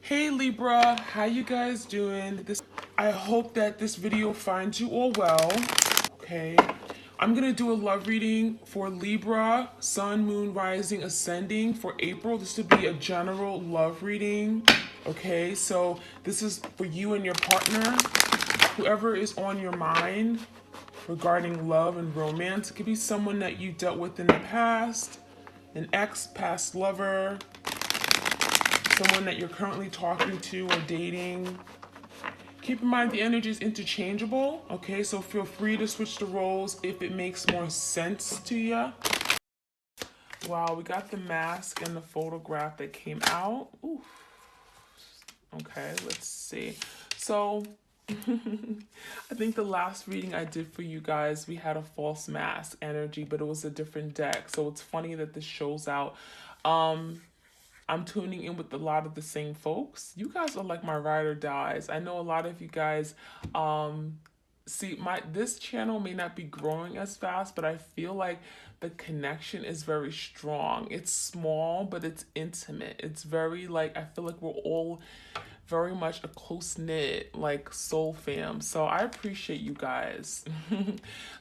Hey Libra, how you guys doing? I hope that this video finds you all well. Okay. I'm going to do a love reading for Libra, Sun, Moon, Rising, Ascending for April. This would be a general love reading. Okay, so this is for you and your partner, whoever is on your mind regarding love and romance. It could be someone that you dealt with in the past, an ex, past lover, someone that you're currently talking to or dating. Keep in mind the energy is interchangeable, okay? So feel free to switch the roles if it makes more sense to you. Wow, we got the mask and the photograph that came out. Ooh. Okay, let's see. So I think the last reading I did for you guys, we had a false mask energy, but it was a different deck. So it's funny that this shows out. I'm tuning in with a lot of the same folks. You guys are like my ride or dies. I know a lot of you guys see this channel may not be growing as fast, but I feel like the connection is very strong. It's small, but it's intimate. It's very like I feel like we're all very much a close-knit like soul fam. So I appreciate you guys.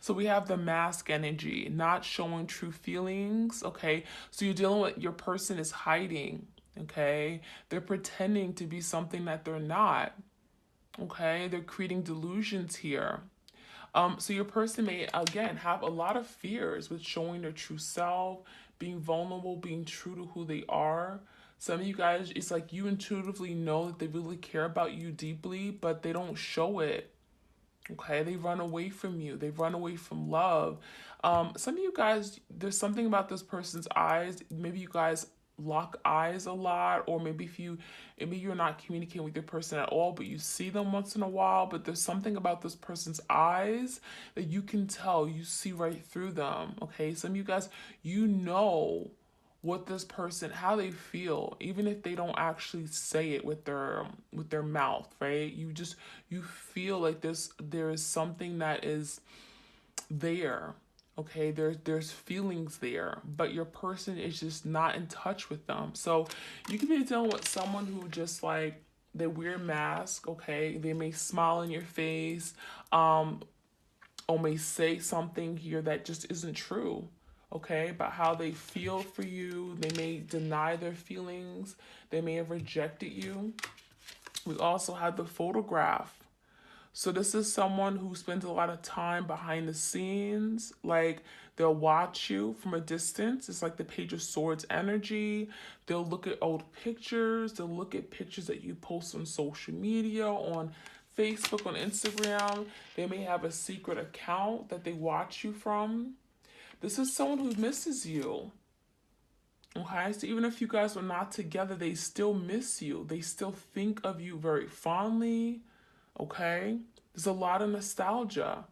So we have the mask energy, not showing true feelings. Okay, so you're dealing with your person is hiding. Okay, they're pretending to be something that they're not. Okay, they're creating delusions here. So your person may again have a lot of fears with showing their true self, being vulnerable, being true to who they are. Some of you guys, it's like you intuitively know that they really care about you deeply, but they don't show it. Okay, they run away from you. They run away from love. Some of you guys, there's something about this person's eyes. Maybe you guys lock eyes a lot, or maybe you're not communicating with your person at all, but you see them once in a while. But there's something about this person's eyes that you can tell. You see right through them. Okay, some of you guys, you know what this person how they feel even if they don't actually say it with their mouth, right? You feel like there is something that is there. Okay, there's feelings there, but your person is just not in touch with them. So you could be dealing with someone who just like they wear a mask. Okay, they may smile in your face, or may say something here that just isn't true, okay, about how they feel for you. They may deny their feelings, they may have rejected you. We also have the photograph. So this is someone who spends a lot of time behind the scenes. Like they'll watch you from a distance. It's like the Page of Swords energy. They'll look at old pictures. They'll look at pictures that you post on social media, on Facebook, on Instagram. They may have a secret account that they watch you from. This is someone who misses you. Okay, so even if you guys are not together, they still miss you. They still think of you very fondly. Okay, there's a lot of nostalgia.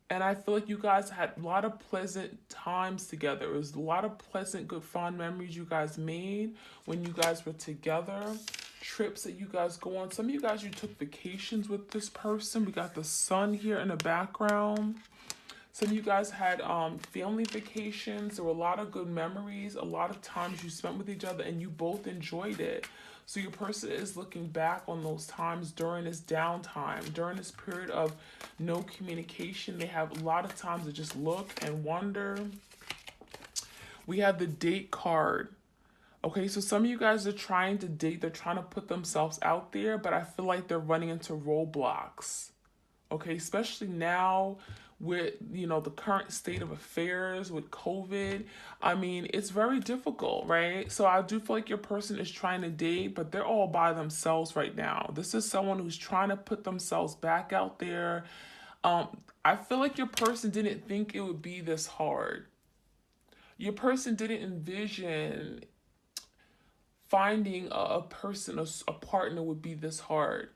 And I feel like you guys had a lot of pleasant times together. It was a lot of pleasant, good, fond memories you guys made when you guys were together. Trips that you guys go on. Some of you guys, you took vacations with this person. We got the sun here in the background. Some of you guys had family vacations. There were a lot of good memories, a lot of times you spent with each other, and you both enjoyed it. So your person is looking back on those times during this downtime, during this period of no communication. They have a lot of times to just look and wonder. We have the date card. Okay, so some of you guys are trying to date, they're trying to put themselves out there, but I feel like they're running into roadblocks. Okay, especially now with the current state of affairs with COVID. I mean, it's very difficult, right? So I do feel like your person is trying to date, but they're all by themselves right now. This is someone who's trying to put themselves back out there. I feel like your person didn't think it would be this hard. Your person didn't envision finding a person, a partner would be this hard.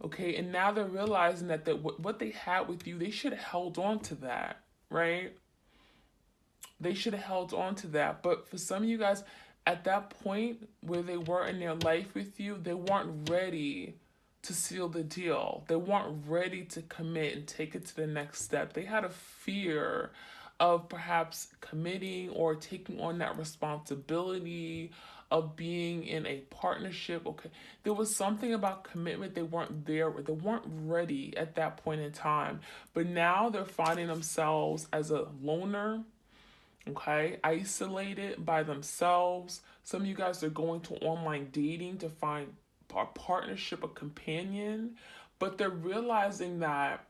Okay, and now they're realizing that what they had with you, they should have held on to that, right? They should have held on to that. But for some of you guys, at that point where they were in their life with you, they weren't ready to seal the deal. They weren't ready to commit and take it to the next step. They had a fear of perhaps committing or taking on that responsibility, of being in a partnership. Okay, there was something about commitment. They weren't there, they weren't ready at that point in time. But now they're finding themselves as a loner, okay, isolated by themselves. Some of you guys are going to online dating to find a partnership, a companion, but they're realizing that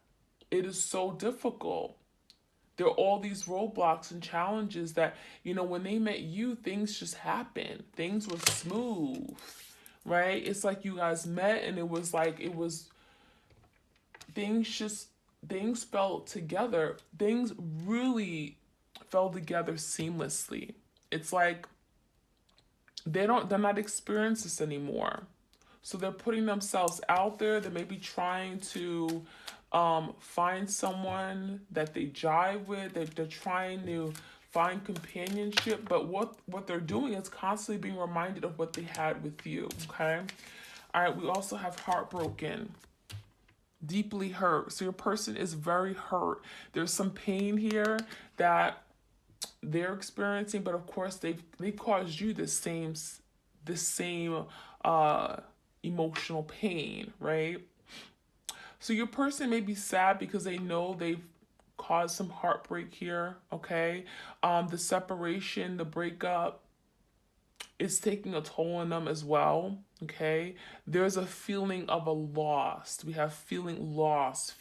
it is so difficult. There are all these roadblocks and challenges that, when they met you, things just happened. Things were smooth, right? It's like you guys met and things fell together. Things really fell together seamlessly. It's like they're not experiencing this anymore. So they're putting themselves out there. They may be trying to find someone that they jive with. They're trying to find companionship. But what they're doing is constantly being reminded of what they had with you. Okay. All right. We also have heartbroken, deeply hurt. So your person is very hurt. There's some pain here that they're experiencing, but of course they caused you the same uh emotional pain, right? So your person may be sad because they know they've caused some heartbreak here, okay? The separation, the breakup, is taking a toll on them as well, okay? There's a feeling of a loss. We have feeling lost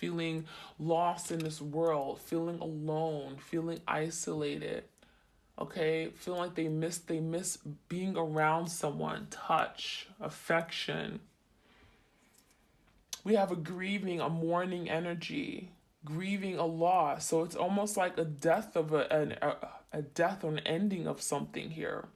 in this world, feeling alone, feeling isolated, okay? Feeling like they miss being around someone, touch, affection. We have a grieving, a mourning energy, grieving a loss. So it's almost like a death of a death or an ending of something here.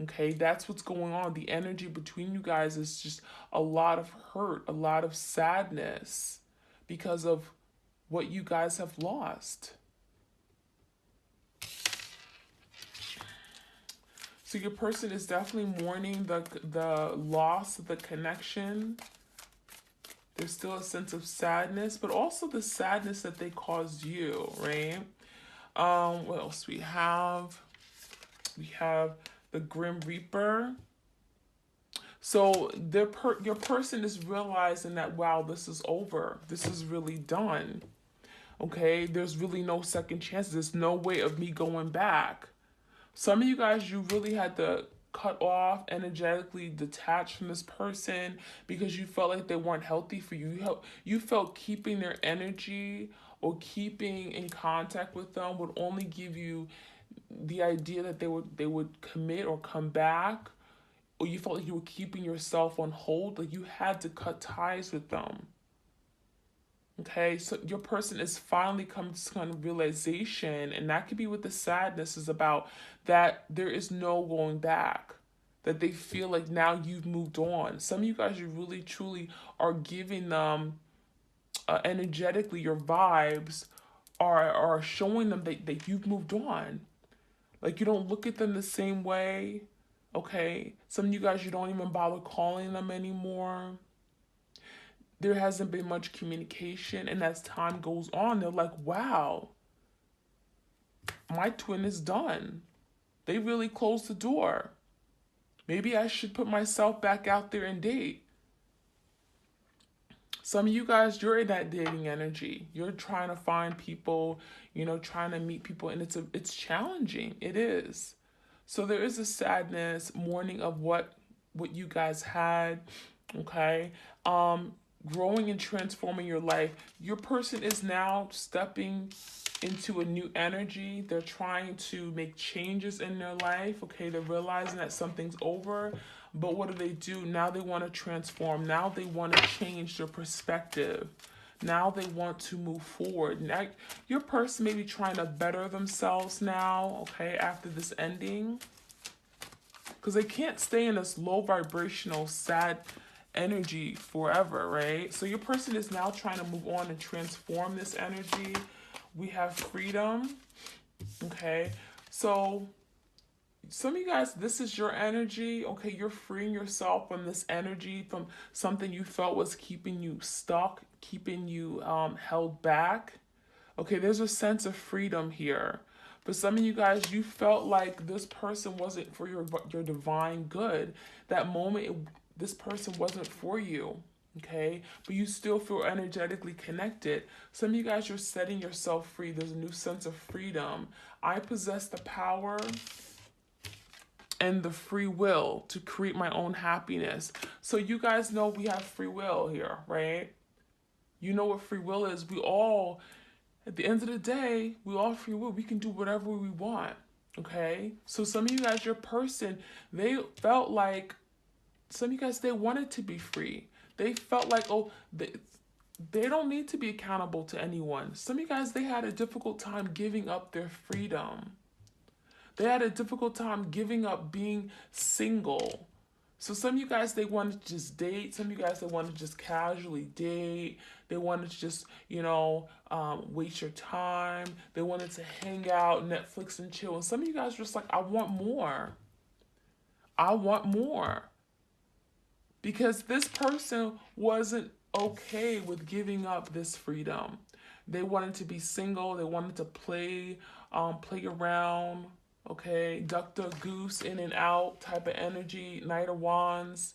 Okay, that's what's going on. The energy between you guys is just a lot of hurt, a lot of sadness because of what you guys have lost. So your person is definitely mourning the loss of the connection. There's still a sense of sadness, but also the sadness that they caused you, right? What else we have? We have the Grim Reaper. So your person is realizing that, wow, this is over. This is really done. Okay, there's really no second chance. There's no way of me going back. Some of you guys, you really had to cut off, energetically detach from this person because you felt like they weren't healthy for you. You felt keeping their energy or keeping in contact with them would only give you the idea that they would commit or come back, or you felt like you were keeping yourself on hold, like you had to cut ties with them. Okay, so your person is finally coming to some kind of realization, and that could be what the sadness is about, that there is no going back, that they feel like now you've moved on. Some of you guys, you really truly are giving them energetically, your vibes are showing them that you've moved on. Like you don't look at them the same way, okay? Some of you guys, you don't even bother calling them anymore. There hasn't been much communication, and as time goes on, they're like, wow, my twin is done. They really closed the door. Maybe I should put myself back out there and date. Some of you guys, you're in that dating energy. You're trying to find people, trying to meet people, and it's challenging. It is. So there is a sadness, mourning of what you guys had, okay? Growing and transforming your life. Your person is now stepping into a new energy. They're trying to make changes in their life, okay? They're realizing that something's over, but what do? Now they want to transform. Now they want to change their perspective. Now they want to move forward. Now your person may be trying to better themselves now, okay, after this ending, because they can't stay in this low vibrational, sad energy forever, right? So your person is now trying to move on and transform this energy. We have freedom, okay? So some of you guys, this is your energy, okay? You're freeing yourself from this energy, from something you felt was keeping you stuck, keeping you held back. Okay, there's a sense of freedom here For some of you guys, you felt like this person wasn't for your divine good. That moment, this person wasn't for you. Okay, but you still feel energetically connected. Some of you guys, you're setting yourself free. There's a new sense of freedom. I possess the power and the free will to create my own happiness. So you guys know we have free will here, right? You know what free will is. We all, at the end of the day, we all free will. We can do whatever we want. Okay? So some of you guys, your person, they felt like, some of you guys, they wanted to be free. They felt like, oh, they don't need to be accountable to anyone. Some of you guys, they had a difficult time giving up their freedom. They had a difficult time giving up being single. So some of you guys, they wanted to just date. Some of you guys, they wanted to just casually date. They wanted to just, waste your time. They wanted to hang out, Netflix and chill. And some of you guys were just like, I want more. I want more. Because this person wasn't okay with giving up this freedom. They wanted to be single. They wanted to play around. Okay, duck, duck, goose, in and out type of energy, Knight of Wands.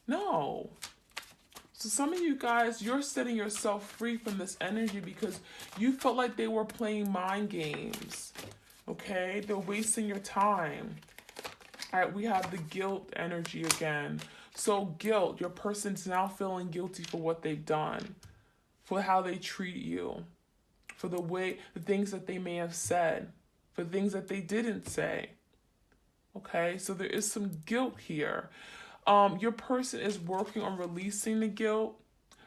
No. So some of you guys, you're setting yourself free from this energy because you felt like they were playing mind games. Okay, they're wasting your time. All right, we have the guilt energy again. So guilt, your person's now feeling guilty for what they've done, for how they treat you, for the things that they may have said, for things that they didn't say. Okay, so there is some guilt here. Your person is working on releasing the guilt.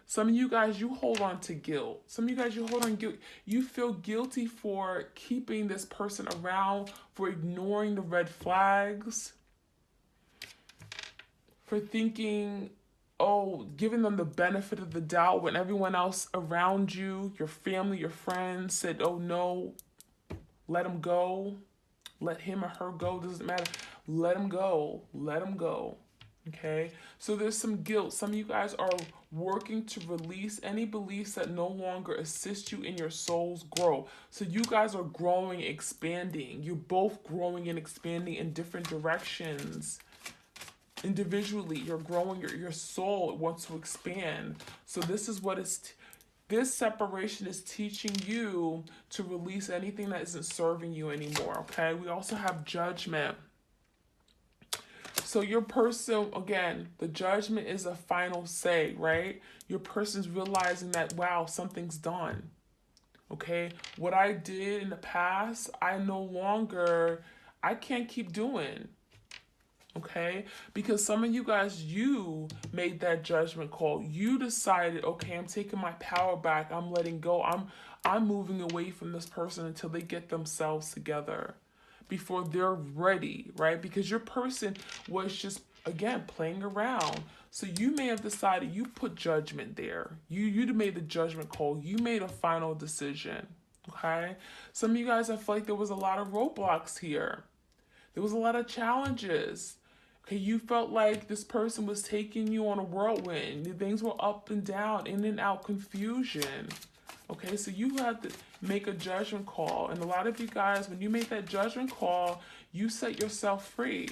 Some of you guys, you hold on to guilt. Some of you guys, you hold on guilt. You feel guilty for keeping this person around, for ignoring the red flags, for thinking, giving them the benefit of the doubt when everyone else around you, your family, your friends said, oh no, let him go. Let him or her go. Doesn't matter. Let him go. Let him go. Okay? So there's some guilt. Some of you guys are working to release any beliefs that no longer assist you in your soul's growth. So you guys are growing, expanding. You're both growing and expanding in different directions. Individually, you're growing. Your soul wants to expand. So this is what it's... This separation is teaching you to release anything that isn't serving you anymore, okay? We also have judgment. So your person, again, the judgment is a final say, right? Your person's realizing that, wow, something's done, okay? What I did in the past, I can't keep doing. Okay, because some of you guys, you made that judgment call. You decided, okay, I'm taking my power back. I'm letting go. I'm moving away from this person until they get themselves together, before they're ready, right? Because your person was just, again, playing around. So you may have decided, you put judgment there. You made the judgment call. You made a final decision. Okay, some of you guys, I feel like there was a lot of roadblocks here. There was a lot of challenges. Okay, you felt like this person was taking you on a whirlwind. Things were up and down, in and out, confusion. Okay, so you had to make a judgment call. And a lot of you guys, when you make that judgment call, you set yourself free.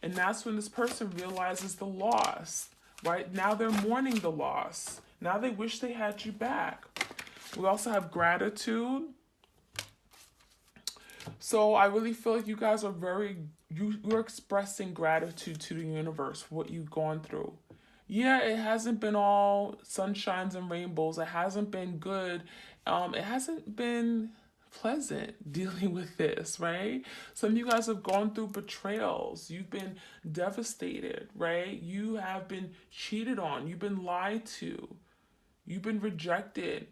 And that's when this person realizes the loss, right? Now they're mourning the loss. Now they wish they had you back. We also have gratitude. So I really feel like you guys are you're expressing gratitude to the universe for what you've gone through. Yeah, it hasn't been all sunshines and rainbows. It hasn't been good. It hasn't been pleasant dealing with this, right? Some of you guys have gone through betrayals. You've been devastated, right? You have been cheated on. You've been lied to. You've been rejected.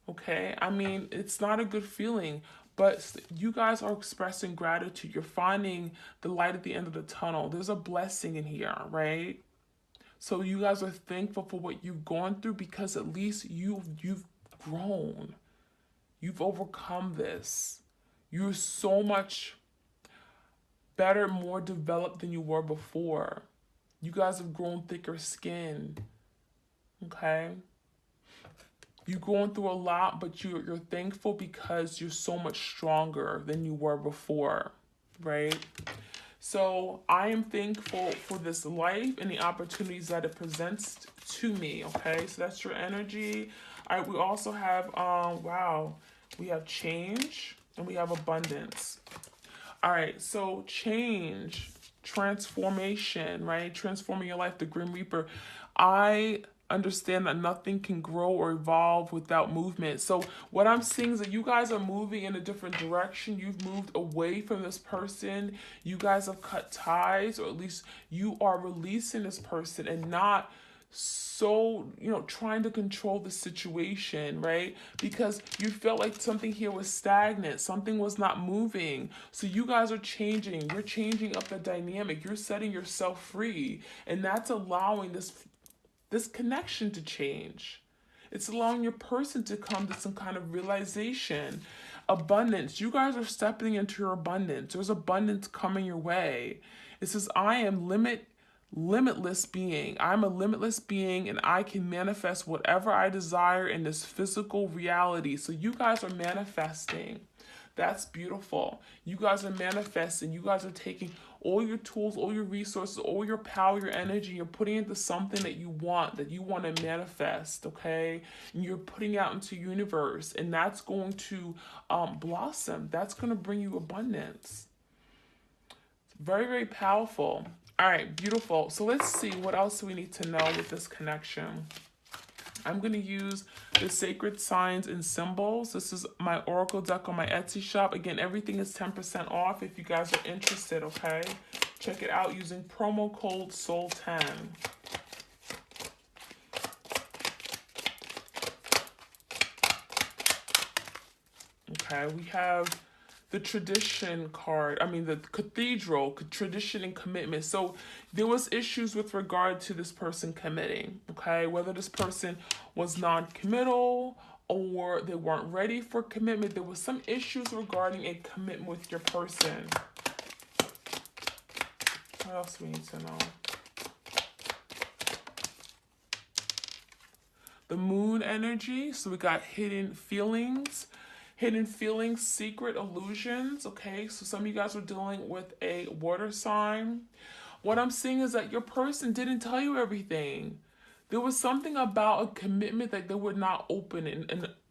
Okay? I mean, it's not a good feeling. But you guys are expressing gratitude. You're finding the light at the end of the tunnel. There's a blessing in here, right? So you guys are thankful for what you've gone through, because at least you've grown. You've overcome this. You're so much better, more developed than you were before. You guys have grown thicker skin. Okay? You're going through a lot, but you're thankful because you're so much stronger than you were before, right? So I am thankful for this life and the opportunities that it presents to me. Okay, so that's your energy. All right, we also have wow, we have change and we have abundance. All right, so change, transformation, right? Transforming your life, the Grim Reaper. I understand that nothing can grow or evolve without movement. So what I'm seeing is that you guys are moving in a different direction. You've moved away from this person. You guys have cut ties, or at least you are releasing this person and not so, trying to control the situation, right? Because you felt like something here was stagnant, something was not moving. So you guys are changing. You're changing up the dynamic. You're setting yourself free, and that's allowing this connection to change. It's allowing your person to come to some kind of realization. Abundance. You guys are stepping into your abundance. There's abundance coming your way. It says, I am limitless being. I'm a limitless being, and I can manifest whatever I desire in this physical reality. So you guys are manifesting. That's beautiful. You guys are manifesting. You guys are taking all your tools, all your resources, all your power, your energy, you're putting into something that you want to manifest, okay? And you're putting out into universe, and that's going to blossom. That's going to bring you abundance. Very, very powerful. All right, beautiful. So let's see what else we need to know with this connection. I'm going to use the sacred signs and symbols. This is my oracle deck on my Etsy shop. Again, everything is 10% off if you guys are interested, okay? Check it out using promo code SOUL10. Okay, we have the tradition card. The cathedral, tradition and commitment. So there was issues with regard to this person committing, okay? Whether this person was non-committal or they weren't ready for commitment. There was some issues regarding a commitment with your person. What else do we need to know? The moon energy. So we got hidden feelings, secret illusions. Okay, so some of you guys are dealing with a water sign. What I'm seeing is that your person didn't tell you everything. There was something about a commitment that they were not open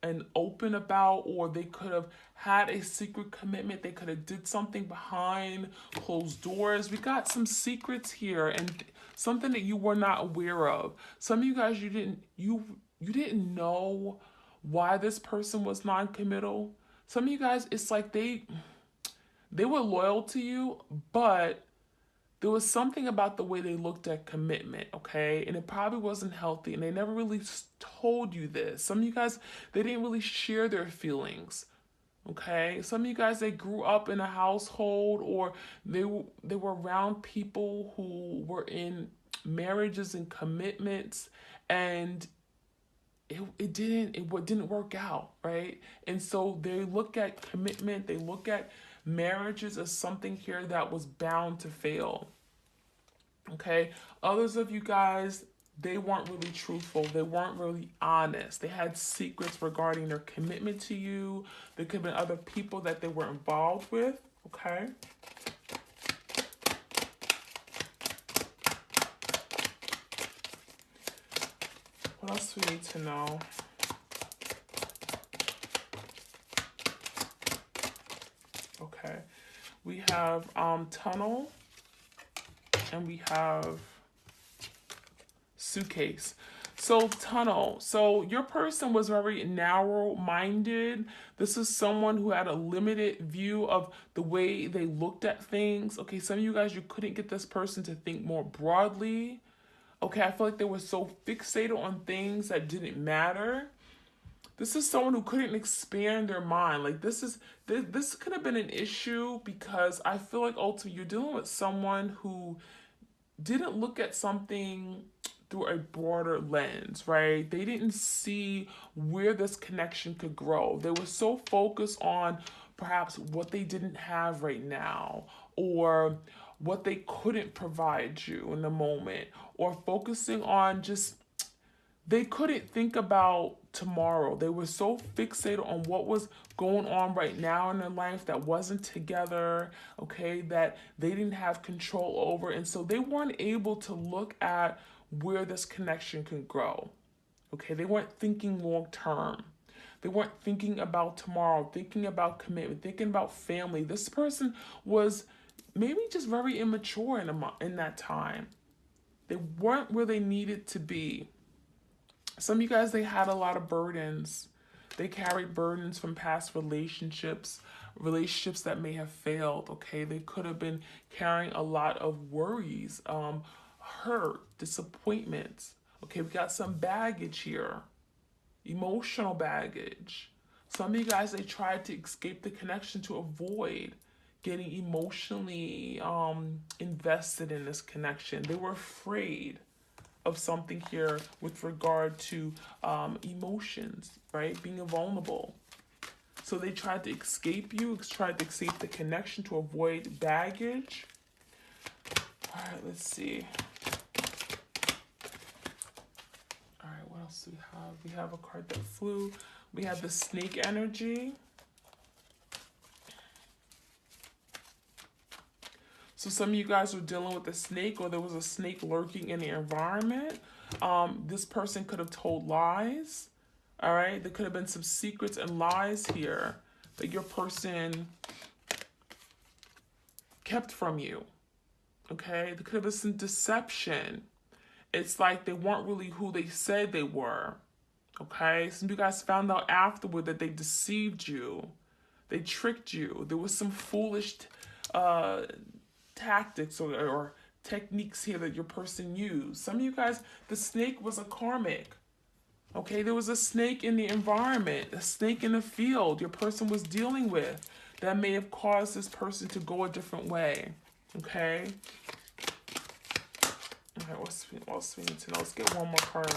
and open about, or they could have had a secret commitment. They could have did something behind closed doors. We got some secrets here and something that you were not aware of. Some of you guys, you didn't know why this person was non-committal. Some of you guys, it's like they were loyal to you, but there was something about the way they looked at commitment, okay? And it probably wasn't healthy, and they never really told you this. Some of you guys, they didn't really share their feelings, okay? Some of you guys, they grew up in a household, or they were around people who were in marriages and commitments, and it didn't work out, right? And so they look at commitment, they look at marriages as something here that was bound to fail. Okay? Others of you guys, they weren't really truthful. They weren't really honest. They had secrets regarding their commitment to you. There could have been other people that they were involved with. Okay? What else do we need to know? Okay. We have tunnel, and we have suitcase. So tunnel. So your person was very narrow-minded. This is someone who had a limited view of the way they looked at things. Okay, some of you guys, you couldn't get this person to think more broadly. Okay, I feel like they were so fixated on things that didn't matter. This is someone who couldn't expand their mind. Like this could have been an issue, because I feel like ultimately you're dealing with someone who didn't look at something through a broader lens, right? They didn't see where this connection could grow. They were so focused on perhaps what they didn't have right now, or what they couldn't provide you in the moment, or focusing on just they couldn't think about tomorrow. They were so fixated on what was going on right now in their life that wasn't together, okay, that they didn't have control over. And so they weren't able to look at where this connection can grow. Okay, they weren't thinking long term. They weren't thinking about tomorrow, thinking about commitment, thinking about family. This person was maybe just very immature in that time. They weren't where they needed to be. Some of you guys, they had a lot of burdens. They carried burdens from past relationships, relationships that may have failed, okay? They could have been carrying a lot of worries, hurt, disappointments. Okay, we got some baggage here, emotional baggage. Some of you guys, they tried to escape the connection to avoid getting emotionally invested in this connection. They were afraid of something here with regard to emotions, right? Being vulnerable. So they tried to escape you, tried to escape the connection to avoid baggage. All right, let's see. All right, what else do we have? We have a card that flew. We have the snake energy. So some of you guys were dealing with a snake, or there was a snake lurking in the environment. This person could have told lies. All right, there could have been some secrets and lies here that your person kept from you. Okay, there could have been some deception. It's like they weren't really who they said they were. Okay, some of you guys found out afterward that they deceived you. They tricked you. There was some foolish tactics or techniques here that your person used. Some of you guys, the snake was a karmic. Okay, there was a snake in the environment, a snake in the field your person was dealing with that may have caused this person to go a different way. Okay. All right, what else we need to know? Let's get one more card.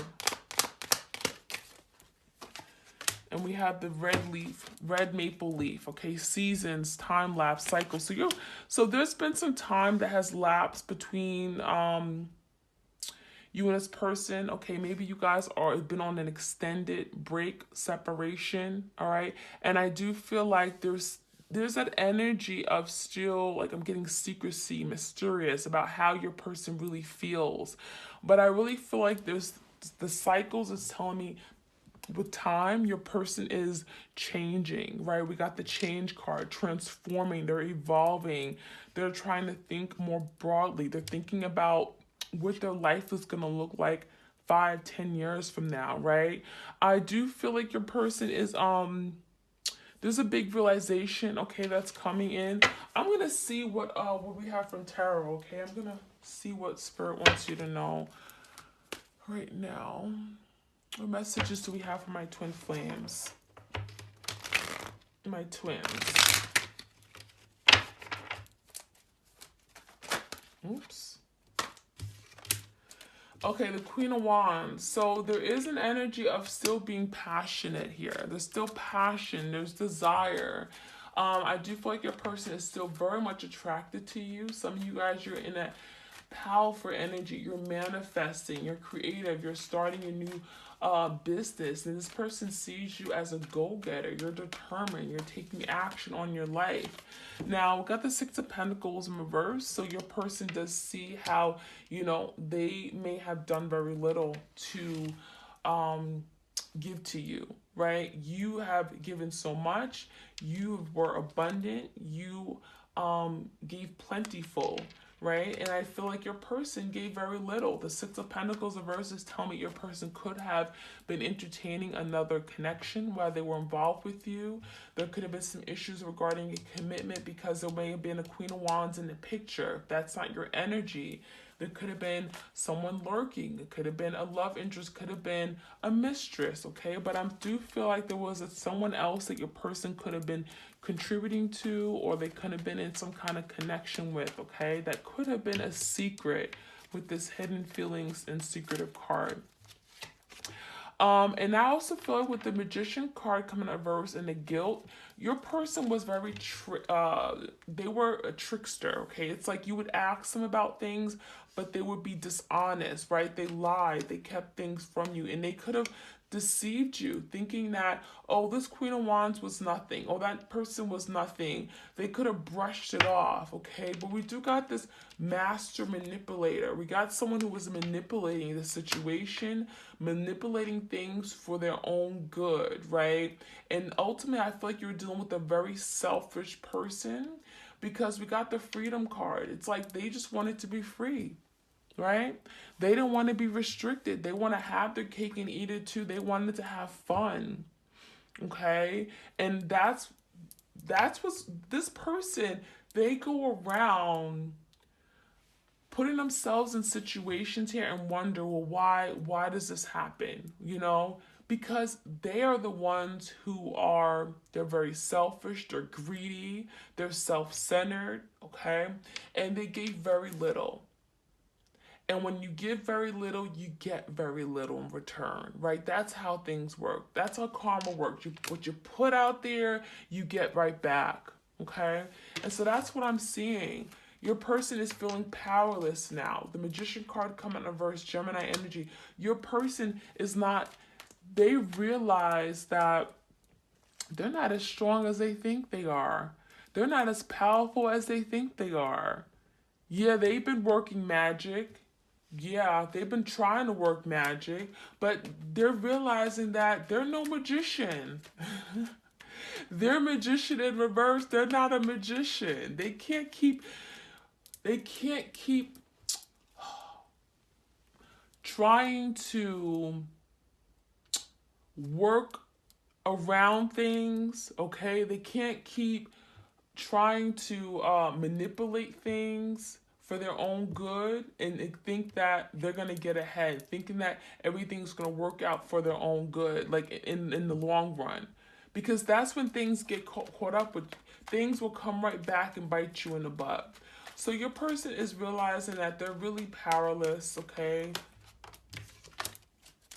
And we have the red maple leaf, okay, seasons, time lapse, cycle. So there's been some time that has lapsed between you and this person. Okay, maybe you guys are been on an extended break, separation, all right? And I do feel like there's that energy of still, like, I'm getting secrecy, mysterious about how your person really feels. But I really feel like there's the cycles is telling me with time, your person is changing, right? We got the change card, transforming, they're evolving, they're trying to think more broadly. They're thinking about what their life is going to look like 5-10 years from now, right? I do feel like your person is, there's a big realization, okay, that's coming in. I'm going to see what we have from tarot, okay? I'm going to see what Spirit wants you to know right now. What messages do we have for my twin flames? My twins. Oops. Okay, the Queen of Wands. So there is an energy of still being passionate here. There's still passion. There's desire. I do feel like your person is still very much attracted to you. Some of you guys, you're in a powerful energy. You're manifesting. You're creative. You're starting a new business, and this person sees you as a go-getter. You're determined. You're taking action on your life. Now, we got the Six of Pentacles in reverse, so your person does see how, you know, they may have done very little to give to you, right? You have given so much. You were abundant. You gave plentiful, right? And I feel like your person gave very little. The Six of Pentacles reverses tell me your person could have been entertaining another connection while they were involved with you. There could have been some issues regarding a commitment because there may have been a Queen of Wands in the picture. If that's not your energy, there could have been someone lurking. It could have been a love interest, could have been a mistress, okay? But I do feel like there was someone else that your person could have been contributing to, or they could have been in some kind of connection with, okay? That could have been a secret with this hidden feelings and secretive card. And I also feel like with the Magician card coming in reverse and the guilt, your person was very, they were a trickster, okay? It's like you would ask them about things, but they would be dishonest, right? They lied, they kept things from you, and they could have deceived you, thinking that, oh, this Queen of Wands was nothing, oh, that person was nothing. They could have brushed it off, okay? But we do got this master manipulator. We got someone who was manipulating the situation, manipulating things for their own good, right? And ultimately, I feel like you're dealing with a very selfish person, because we got the freedom card. It's like they just wanted to be free, right? They don't want to be restricted. They want to have their cake and eat it too. They wanted to have fun, okay? And that's what's this person, they go around putting themselves in situations here and wonder, well, why does this happen? You know, because they are the ones who are, they're very selfish, they're greedy, they're self-centered, okay? And they gave very little. And when you give very little, you get very little in return, right? That's how things work. That's how karma works. What you put out there, you get right back, okay? And so that's what I'm seeing. Your person is feeling powerless now. The Magician card coming in reverse, Gemini energy. Your person is not, they realize that they're not as strong as they think they are. They're not as powerful as they think they are. Yeah, they've been working magic. Yeah, they've been trying to work magic, but they're realizing that they're no magician. They're magician in reverse. They're not a magician. They can't keep trying to work around things, okay? They can't keep trying to manipulate things for their own good and think that they're going to get ahead, thinking that everything's going to work out for their own good, like in the long run. Because that's when things get caught up with, things will come right back and bite you in the butt. So your person is realizing that they're really powerless, okay?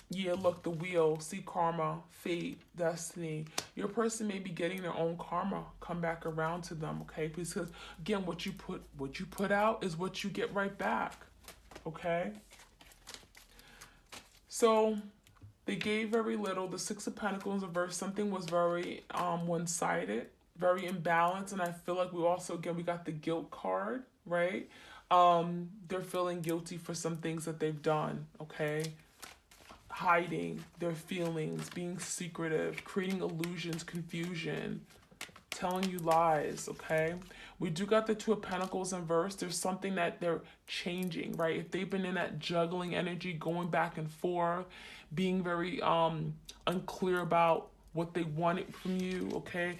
Yeah, look, the wheel, see karma, fate, destiny. Your person may be getting their own karma come back around to them, okay? Because again, what you put out is what you get right back, okay? So they gave very little. The Six of Pentacles in reverse, something was very one-sided, very imbalanced, and I feel like we also, again, we got the guilt card, right? They're feeling guilty for some things that they've done, okay? Hiding their feelings, being secretive, creating illusions, confusion, telling you lies, okay? We do got the Two of Pentacles in reverse. There's something that they're changing, right? If they've been in that juggling energy, going back and forth, being very unclear about what they wanted from you, okay?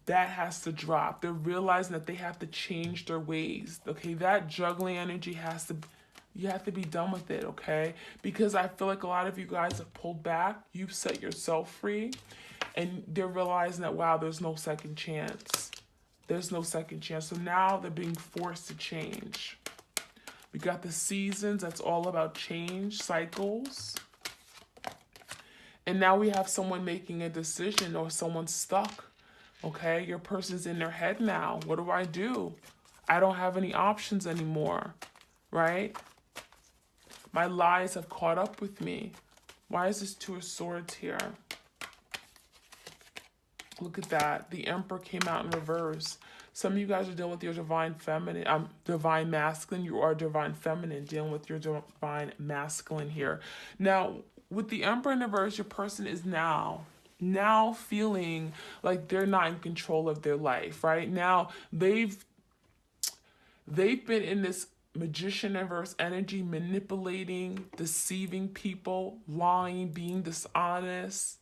That has to drop. They're realizing that they have to change their ways, okay? That juggling energy has to, you have to be done with it, okay? Because I feel like a lot of you guys have pulled back. You've set yourself free. And they're realizing that, wow, there's no second chance. There's no second chance. So now they're being forced to change. We got the seasons. That's all about change, cycles. And now we have someone making a decision, or someone stuck, okay? Your person's in their head now. What do? I don't have any options anymore, right? My lies have caught up with me. Why is this Two of Swords here? Look at that. The Emperor came out in reverse. Some of you guys are dealing with your divine feminine, divine masculine. You are divine feminine, dealing with your divine masculine here. Now, with the Emperor in reverse, your person is now feeling like they're not in control of their life, right? Now, they've been in this Magician inverse energy, manipulating, deceiving people, lying, being dishonest,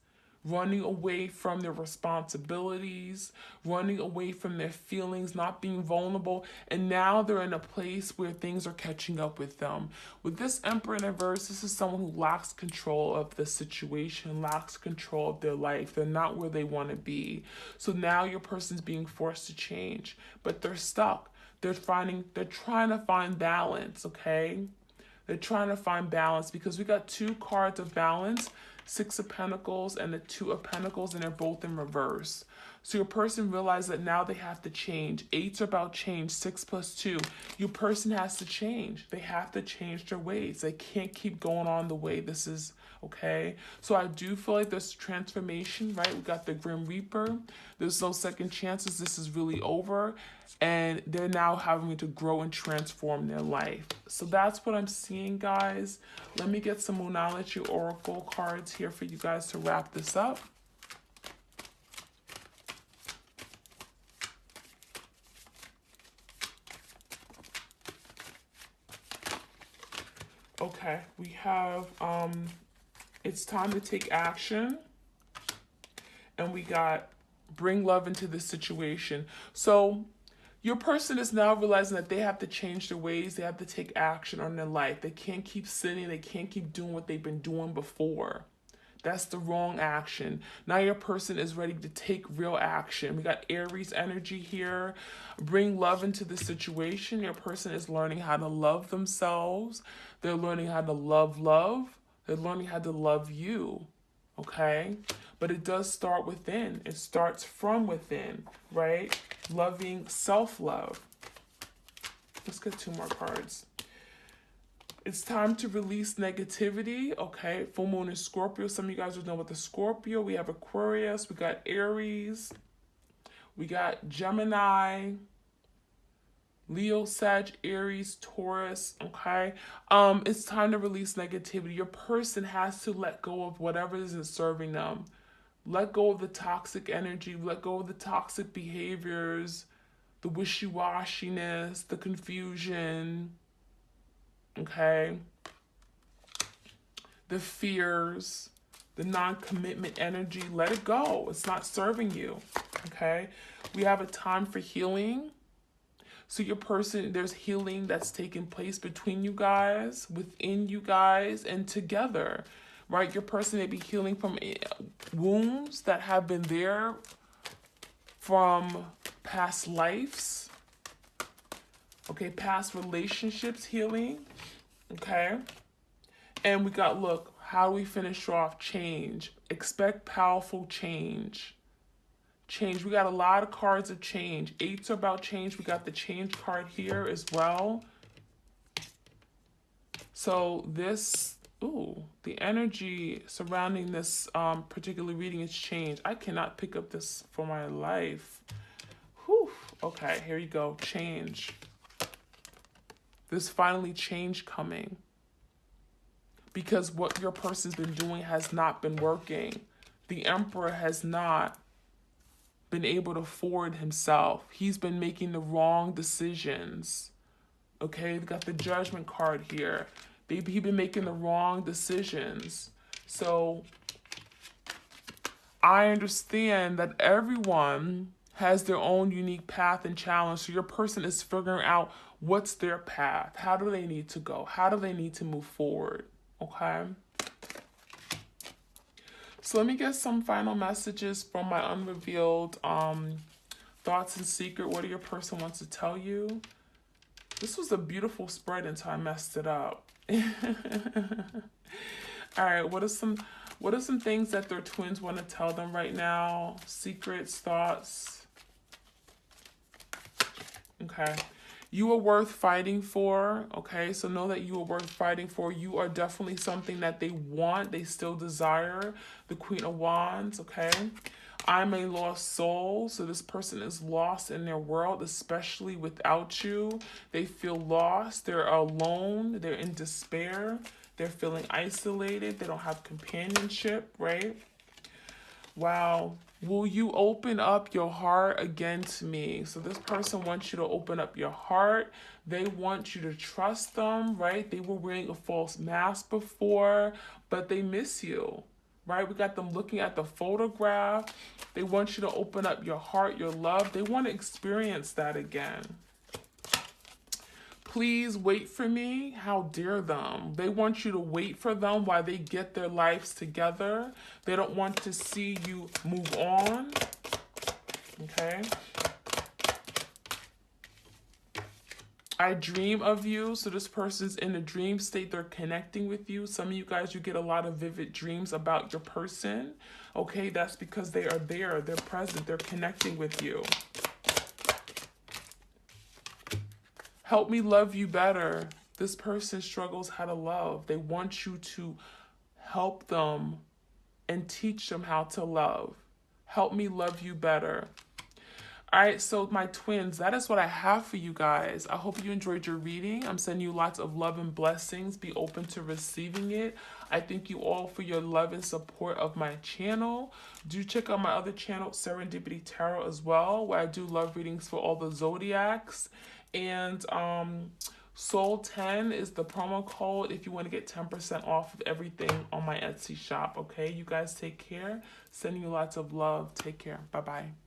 running away from their responsibilities, running away from their feelings, not being vulnerable. And now they're in a place where things are catching up with them. With this Emperor in reverse, this is someone who lacks control of the situation, lacks control of their life. They're not where they want to be. So now your person's being forced to change, but they're stuck. They're trying to find balance, okay? They're trying to find balance because we got 2 cards of balance, 6 of Pentacles and the 2 of Pentacles, and they're both in reverse. So your person realized that now they have to change. 8's are about change. 6 plus 2. Your person has to change. They have to change their ways. They can't keep going on the way this is, okay? So I do feel like there's transformation, right? We got the Grim Reaper. There's no second chances. This is really over. And they're now having to grow and transform their life. So that's what I'm seeing, guys. Let me get some Moonology Oracle cards here for you guys to wrap this up. Okay, we have, it's time to take action. And we got bring love into this situation. So your person is now realizing that they have to change their ways. They have to take action on their life. They can't keep sitting. They can't keep doing what they've been doing before. That's the wrong action. Now your person is ready to take real action. We got Aries energy here. Bring love into the situation. Your person is learning how to love themselves. They're learning how to love love. They're learning how to love you. Okay? But it does start within. It starts from within, right? Loving self-love. Let's get 2 more cards. It's time to release negativity, okay? Full moon is Scorpio. Some of you guys are done with the Scorpio. We have Aquarius. We got Aries. We got Gemini. Leo, Sag, Aries, Taurus, okay? It's time to release negativity. Your person has to let go of whatever isn't serving them. Let go of the toxic energy. Let go of the toxic behaviors, the wishy-washiness, the confusion, okay? The fears, the non-commitment energy. Let it go. It's not serving you, okay? We have a time for healing. So your person, there's healing that's taking place between you guys, within you guys, and together, right? Your person may be healing from wounds that have been there from past lives, okay? Past relationships healing, okay? And we got, look, how do we finish off? Change. Expect powerful change. Change. We got a lot of cards of change. 8's are about change. We got the change card here as well. So this, the energy surrounding this particular reading is change. I cannot pick up this for my life. Whew. Okay, here you go. Change. There's finally change coming. Because what your person's been doing has not been working. The Emperor has not been able to forward himself. He's been making the wrong decisions. Okay, we got the Judgment card here. He's been making the wrong decisions. So I understand that everyone has their own unique path and challenge. So your person is figuring out what's their path. How do they need to go? How do they need to move forward? Okay. So let me get some final messages from my unrevealed thoughts and secret. What do your person wants to tell you? This was a beautiful spread until I messed it up. All right, what are some things that their twins want to tell them right now? Secrets, thoughts. Okay. You are worth fighting for, okay? So know that you are worth fighting for. You are definitely something that they want, they still desire. The Queen of Wands, okay? I'm a lost soul. So this person is lost in their world, especially without you. They feel lost. They're alone. They're in despair. They're feeling isolated. They don't have companionship, right? Wow. Will you open up your heart again to me? So this person wants you to open up your heart. They want you to trust them, right? They were wearing a false mask before, but they miss you, right? We got them looking at the photograph. They want you to open up your heart, your love. They want to experience that again. Please wait for me. How dare them? They want you to wait for them while they get their lives together. They don't want to see you move on. Okay. I dream of you. So this person's in a dream state. They're connecting with you. Some of you guys, you get a lot of vivid dreams about your person. Okay, that's because they are there. They're present. They're connecting with you. Help me love you better. This person struggles how to love. They want you to help them and teach them how to love. Help me love you better. All right, so my twins, that is what I have for you guys. I hope you enjoyed your reading. I'm sending you lots of love and blessings. Be open to receiving it. I thank you all for your love and support of my channel. Do check out my other channel, Serendipity Tarot, as well, where I do love readings for all the zodiacs. And Soul 10 is the promo code if you want to get 10% off of everything on my Etsy shop. Okay, you guys take care. Sending you lots of love. Take care. Bye-bye.